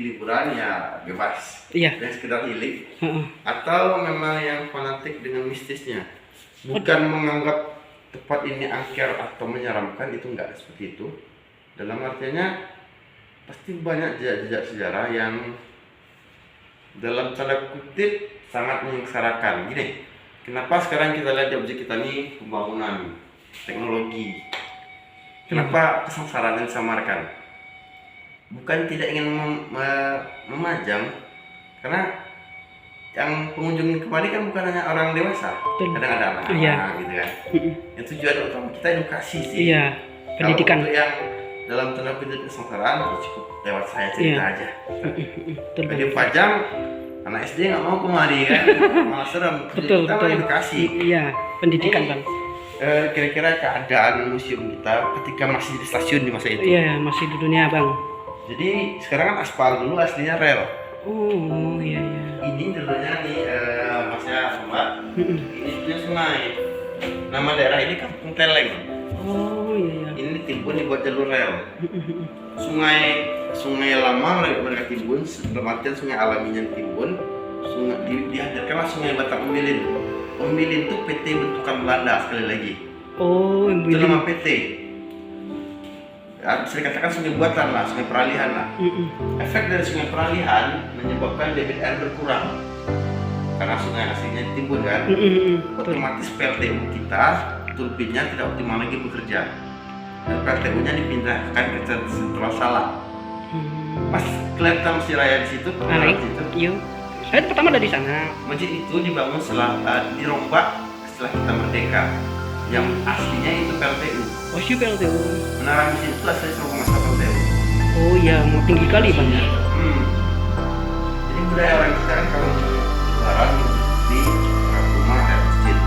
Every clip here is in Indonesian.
liburan ya bebas, Iya. dan sekedar healing, Heeh. atau memang yang fanatik dengan mistisnya, bukan menganggap tempat ini angker atau menyeramkan, itu enggak seperti itu. Dalam artinya pasti banyak jejak sejarah yang dalam tanda kutip sangat menyengsarakan. Gini, kenapa sekarang kita lihat di objek kita ini pembangunan teknologi, kenapa kesengsaraan yang disamarkan? Bukan tidak ingin memajang, karena yang pengunjung kembali kan bukan hanya orang dewasa, kadang ada anak-anak, Iya. gitu kan. Yang tujuan utama kita edukasi sih. Iya, pendidikan. Kalau untuk yang dalam tanda kutip kesengsaraan, ya cukup lewat saya cerita aja. Jadi 4 jam, anak SD nggak mau kemari kan, malah serem. Betul, Kita mau betul. edukasi. Iya, pendidikan Ini, Bang. Kira-kira keadaan museum kita ketika masih di stasiun di masa itu. Iya, masih di dunia Bang. Jadi sekarang kan aspal, dulu aslinya rel. Oh iya iya. Ini dulunya nih masnya Mbak, ini punya sungai. Nama daerah ini Kampung Teleng. Oh iya iya. Ini ditimbun dibuat jalur rel. Sungai lama mereka timbun, dalam artian sungai alaminya ditimbun. Dihadirkanlah Sungai Batang Ombilin. Ombilin itu PT bentukan Belanda sekali lagi. Oh, yang Itu nama bilang. PT. Ya, bisa dikatakan sungai buatan lah, sungai peralihan lah. Efek dari sungai peralihan menyebabkan debit air berkurang karena sungai aslinya ditimbun kan. Otomatis PLTU kita turbinnya tidak optimal lagi bekerja, dan PLTU-nya dipindahkan ke Sentral Salak. Mas kelihatan masjid raya di situ? Baik. Yuk. Saya pertama dari sana. Masjid itu dibangun setelah dirombak setelah kita merdeka. Yang aslinya itu PLTU. Oh, si PLTU. Menara masjid itu asli serubung masa PLTU. Oh iya, mau tinggi kali Bang. Jadi budaya orang kita kan kalau lebaran di rumah ada masjid.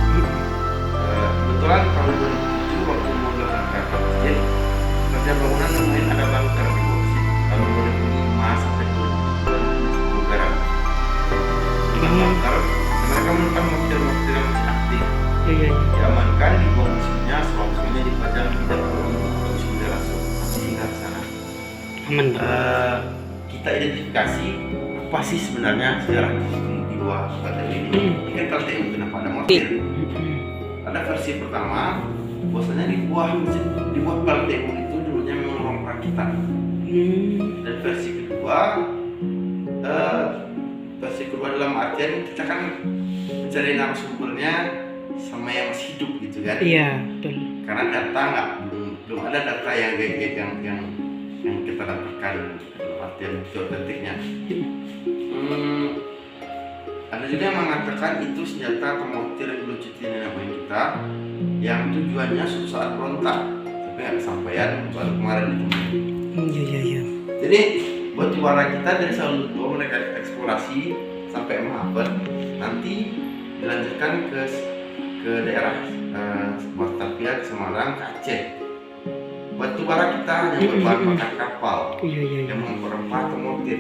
Kebetulan tahun 2007 waktu mau melakukan masjid, kerja bangunan nemuin ada bunker di bawah masjid. Tahun 2005 sampai 2010 garam. Bunker, mereka menemukan mobil-mobil yang masih aktif. Iya iya. Diamankan di bawah musimnya, selongsongnya dipajang tidak perlu terus langsung singgah ke sana. Aman. Kita identifikasi apa sih sebenarnya sejarah di bawah PLTU ini. Ini kan PLTU, kenapa ada mortir? Ada versi pertama, bahwasanya di bawah PLTU itu dulunya memang ruang perakitan. Dan versi kedua dalam artian kita kan mencari narasumbernya sama yang masih hidup gitu kan. Iya, betul. Karena data belum ada data yang kita dapatkan dalam artian otentiknya. Ada juga yang mengatakan itu senjata atau mortir yang dilucuti nenek moyang kita yang tujuannya suatu saat berontak, tapi nggak kesampaian, baru kemarin itu. Iya iya. Jadi batu bara kita dari Saluto mereka eksplorasi sampai Mahapen, nanti dilanjutkan ke daerah Batavia, Semarang, ke Aceh. Batu bara kita hanya berbahan bakar kapal yang mengangkut rempah atau mortir.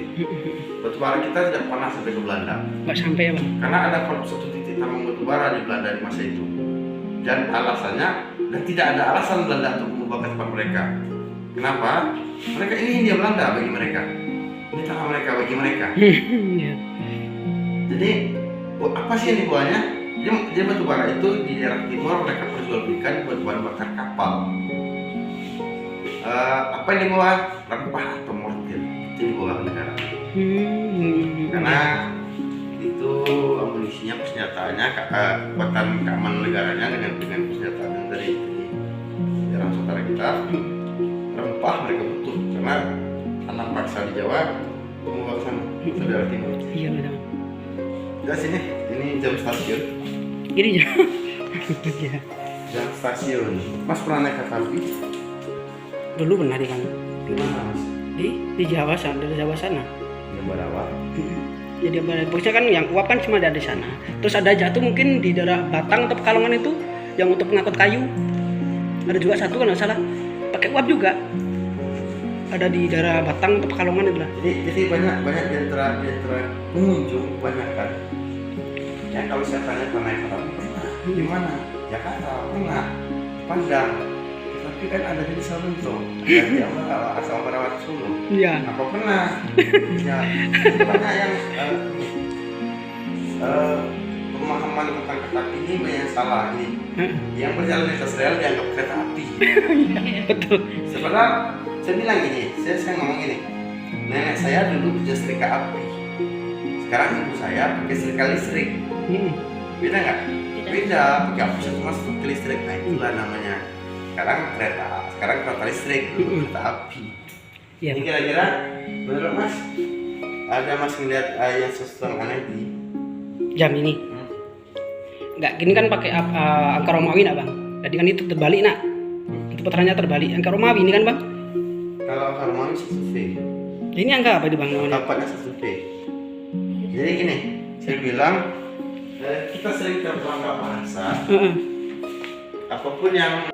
Batu bara kita tidak pernah sampai ke Belanda. Nggak sampai ya Bang? Karena ada satu titik tambang batu bara di Belanda di masa itu. Dan alasannya, dan tidak ada alasan Belanda untuk mengubah tempat mereka. Kenapa? Mereka ini Hindia Belanda bagi mereka. Ini tanah mereka bagi mereka. Iya. Jadi apa sih yang dibawanya? Jadi batu bara itu di daerah timur mereka perjualbelikan buat bahan bakar kapal. Apa yang dibawa? Rempah atau mortir itu dibawa ke negara. Karena itu amunisinya, persenjataannya, kekuatan keamanan negaranya dengan persenjataan dari daerah saudara kita. Rempah mereka butuh karena tanah paksa di Jawa membawa ke sana ke daerah timur. Iya benar. Di sini, ini jam stasiun. Ini ya. Iya. Jam stasiun. Mas pernah naik kereta api? Dulu pernah di mana? Di mana Mas? Di Jawa sana, dari Jawa sana. Di Barawa. Jadi maksudnya kan yang uap kan cuma ada di sana. Terus ada jatuh mungkin di daerah Batang atau Pekalongan itu yang untuk mengangkut kayu. Ada juga satu kalau nggak salah pakai uap juga. Ada di daerah Batang atau Pekalongan itu lah. Jadi banyak di antara pengunjung banyak kan. Ya kalau saya tanya pernah naik kereta api, pernah. Di mana? Jakarta, pernah. Padang. Kita tapi kan ada di Saronto, ada asal merawat Solo. Iya. Apa pernah? Ya, banyak yang pemahaman tentang kereta api ini banyak yang salah ini. Yang berjalan di atas rel dianggap kereta api. Betul. Sebenarnya saya bilang gini, saya ngomong gini, nenek saya dulu punya setrika api, sekarang ibu saya pakai setrika listrik. Beda nggak? Beda, pakai api cuma satu ke listrik. Nah itulah namanya. Sekarang kereta listrik, dulu kereta api. Iya. Ini kira-kira menurut Mas ada Mas ngeliat yang sesuatu yang aneh di Jam ini. Enggak, gini kan pakai angka Romawi nak bang. Jadi kan itu terbalik nak. Itu putarannya terbalik. Angka Romawi ini kan bang. kalau harmoni satu V. Ini angka apa itu bang namanya? Tampaknya satu V. Jadi gini, saya bilang kita sering terbangga bahasa. Apapun yang